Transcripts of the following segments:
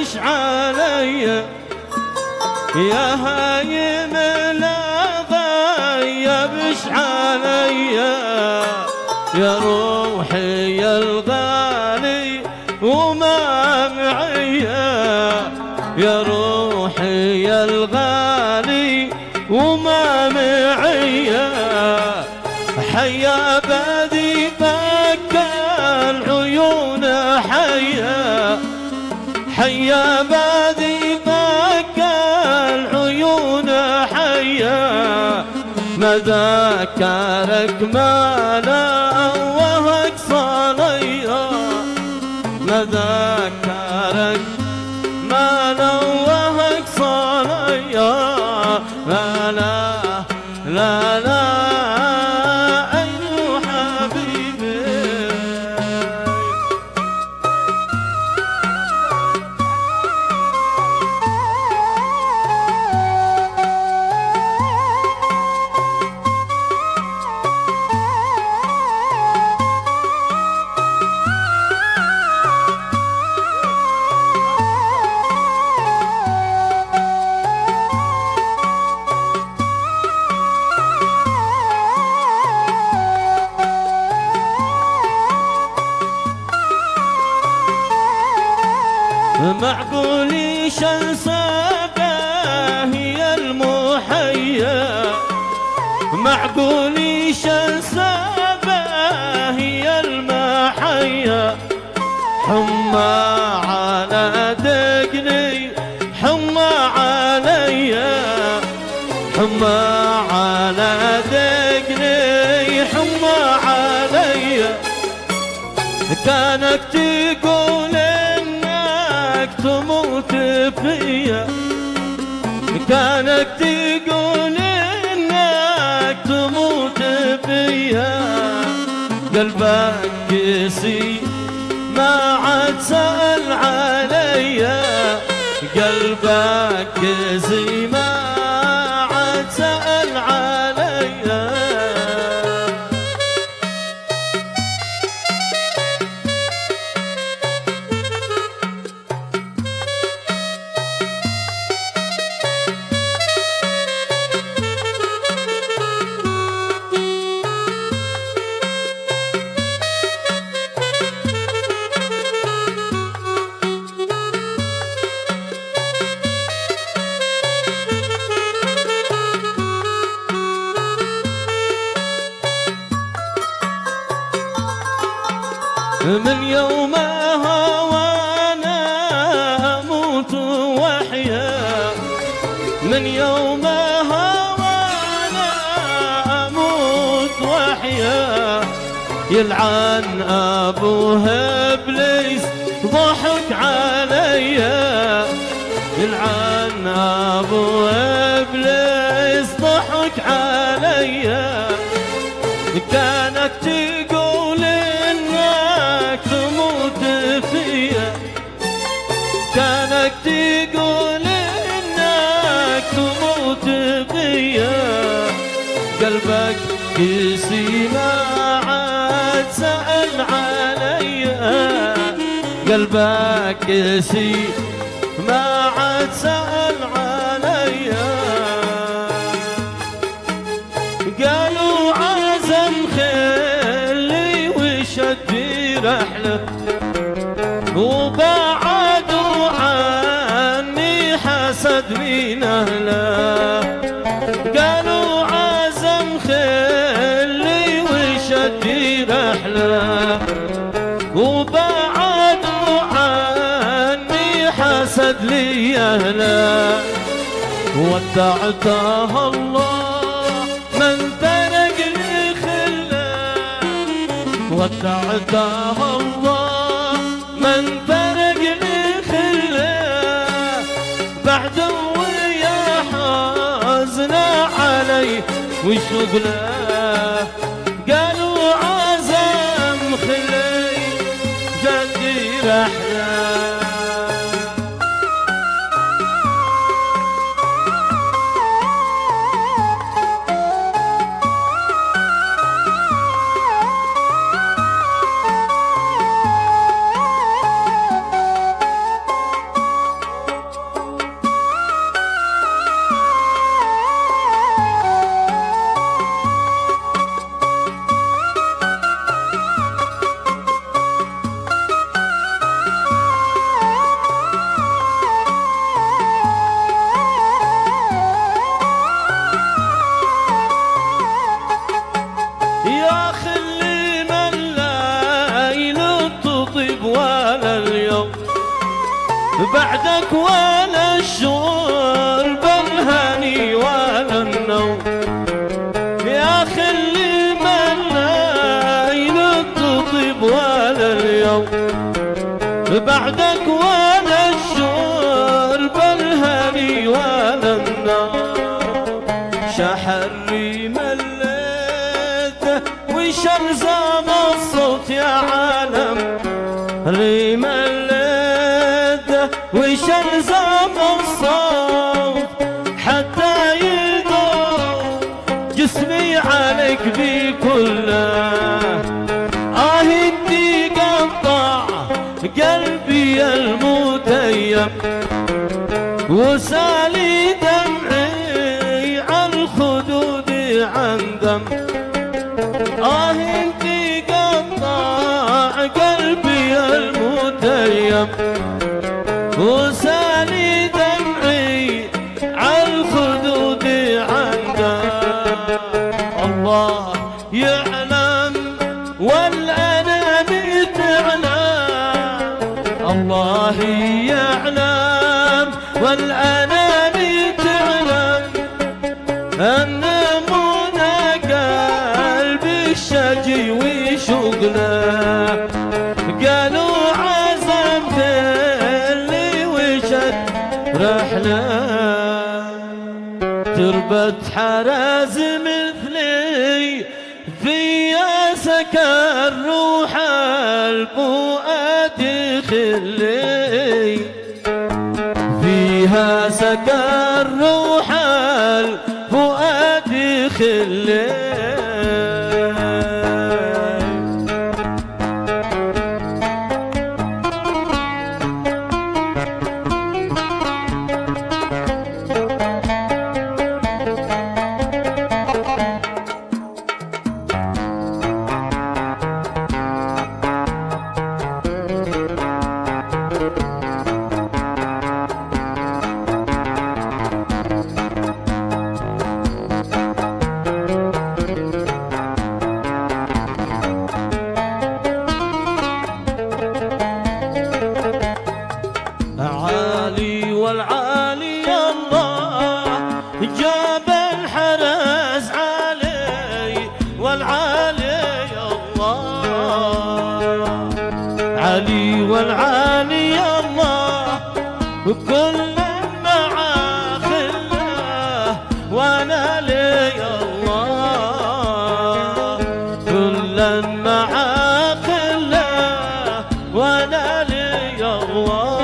بش علي يا هايم لا غيبش علي يا روحي يا الغالي وما معي يا روحي يا الغالي وما معي حيا بادي بكى العيون حيا حيا بادي بكى العيون حيا ما ذكرك ما نوهك صليا ما ذكرك ما نوهك صليا لا لا لا لا أيها حبيبي معقولي شنسابة هي المحيا معقولي شنسابة هي المحيا حمى على دقني حمى عليا حمى على دقني حمى عليا كانك تقول تموت فيا كانك تقول انك تموت فيا قلبك قسي ما عاد سأل عليا قلبك قسي ما عاد سأل عليا من يومها وانا اموت واحيا من يومها وانا اموت واحيا يلعن ابوها ابليس ضحك عليا يلعن ابوها ابليس ضحك عليا كانك تقول انك تموت فيا كانك تقول انك تموت فيا قلبك قسي ما عاد سأل عليا قلبك قسي ما عاد سأل عليا قالوا عزم خلي وشدي رحله وبعدوا عني حسد من اهله قالوا عزم خلي وشدي رحله وبعدوا عني حسد لي اهله ودعتها الله من ترك لي خله ودعتها الله من ترك لي خله بعد ويا حزنا علي وشغله قالوا عزم خلي جدي رحله بعدك ولا الشرب الهني ولا النوم يا أخي اللي ملين التطيب ولا اليوم بعدك ولا الشرب الهني ولا النوم شحري مليته وش الزام الصوت يا عالم ريم الليته وش الزام الصوت حتى يدور جسمي عليك بكله انتي قطع قلبي المتيم وسالي دمعي عالخدود عندم انتي قطع قلبي المتيم وسالي دمعي عالخدود عندم الله يعلم والأنام تعلم الله يعلم والأنام تعلم أن منى قلبي الشجي وشغله قالوا عزمت اللي وشد رحله تربة حرز مثلي فيا سكن روح الفؤاد خلي فيها سكن روح الفؤاد خلي عالي والعالي الله جاب الحرس علي والعالي الله علي والعالي الله كل مع خله وانا لي الله كل مع خله وانا لي الله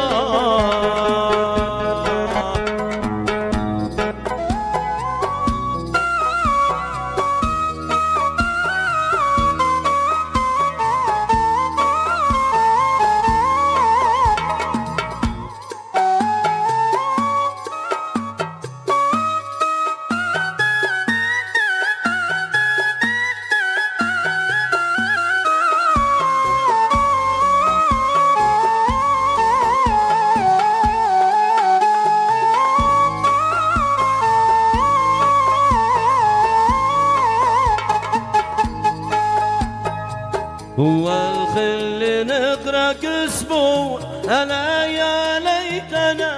هو الخل نغرق اسبوع انا يا ليتنا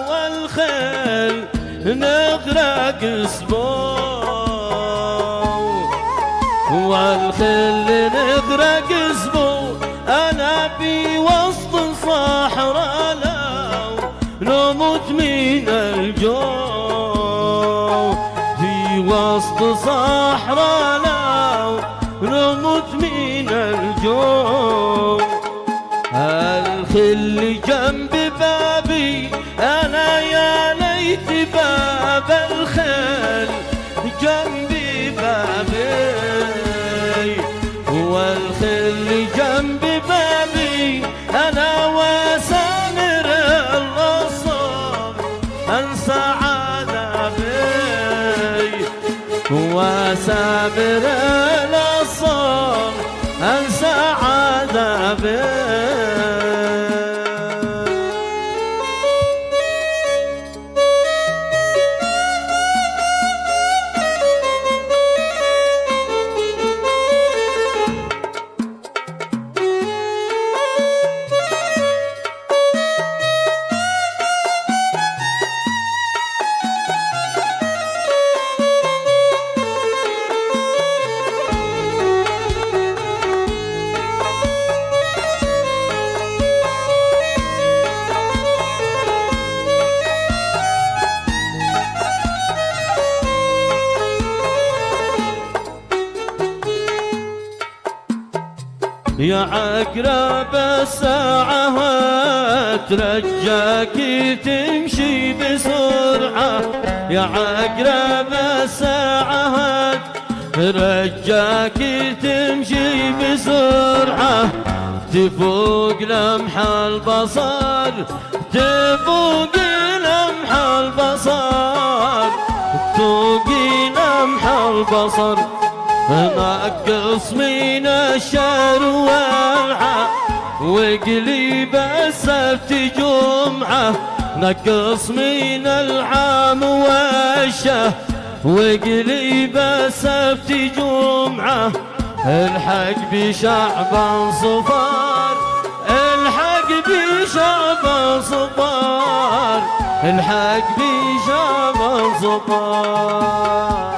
والخل نغرق اسبوع هو الخل نغرق اسبوع انا في وسط صحراء لو نموت من الجوع في وسط صحراء لو نموت من الجوع الخل جنب بابي انا يا ليت باب الخل جنبي بابي هو الخل جنب بابي انا وسامر الصبر انسى عذابي وسامر الصبر انسى عذابي يا عقرب الساعة ترجاك تمشي بسرعة، يا عقرب الساعة ترجاك تمشي بسرعة، تفوق لمح البصر تفوق لمح البصر تفوقي لمح البصر، نقص من الشهر والعام وقليب السبت جمعة، نقص من العام والشهر وقليب السبت جمعة، الحق بشعبان صفار الحق بشعبان صفار الحق بشعبان صفار.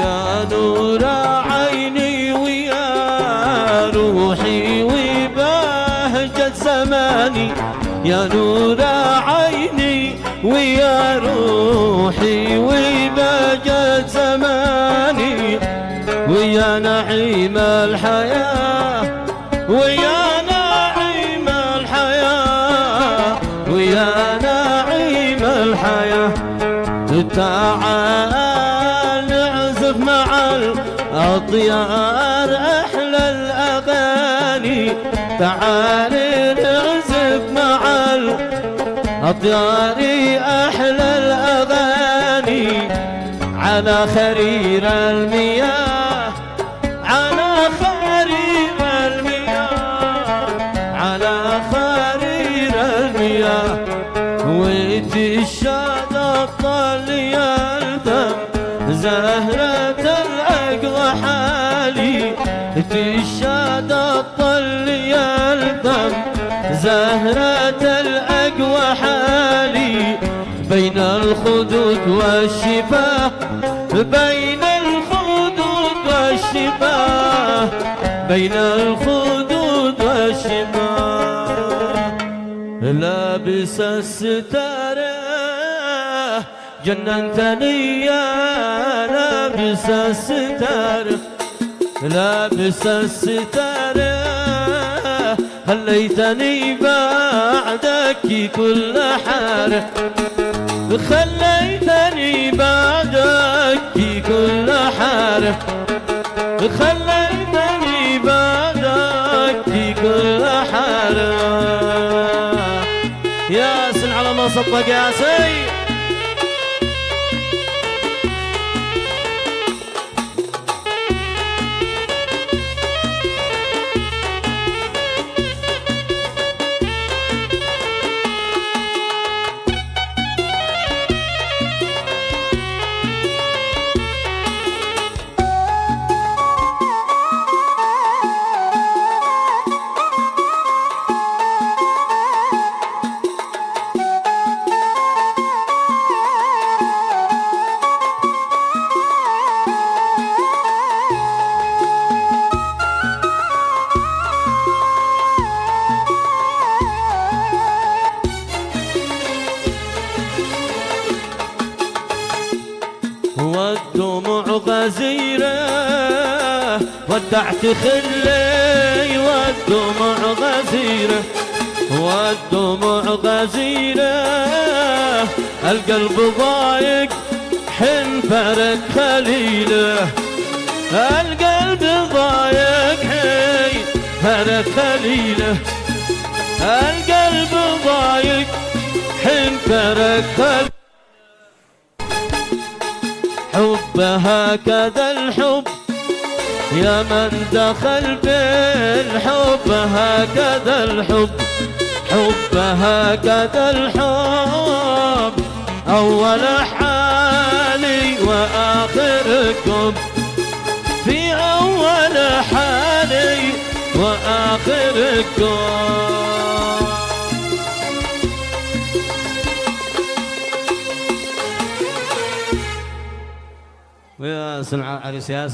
يا نور عيني ويا روحي وبهجة زماني، يا نور عيني ويا روحي وبهجة زماني، ويا نعيم الحياة ويا نعيم الحياة ويا نعيم الحياة، تعال نعزف مع الأطيار أحلى الأغاني، تعال نعزف مع الأطيار أحلى الأغاني، على خرير المياه على خرير المياه على خرير المياه، وتشاد الطل يلتم زهرة الأقوى حالي، تشاد الطل يلتم زهرة الأقوى حالي، بين الخدود والشفاه بين الخدود والشفاه بين الخدود والشفاه، لابس الستاره جننتني يا لابس الستاره لابس الستاره، خليتني بعدك كل حاره خليتني بعدك كل حاره خليتني بعدك كل حاره. ياسن على ما صبق ياسين. والدموع غزيرة ودعت خلي، والدموع غزيرة والدموع غزيرة، القلب ضايق حن فرق خليله، القلب ضايق حن فرق خليله، القلب ضايق حن فرق خليله، حب هكذا الحب يا من دخل بالحب، هكذا الحب حب هكذا الحب، أول حالي وآخركم في أول حالي وآخركم. ويا سنع عريس ياسين.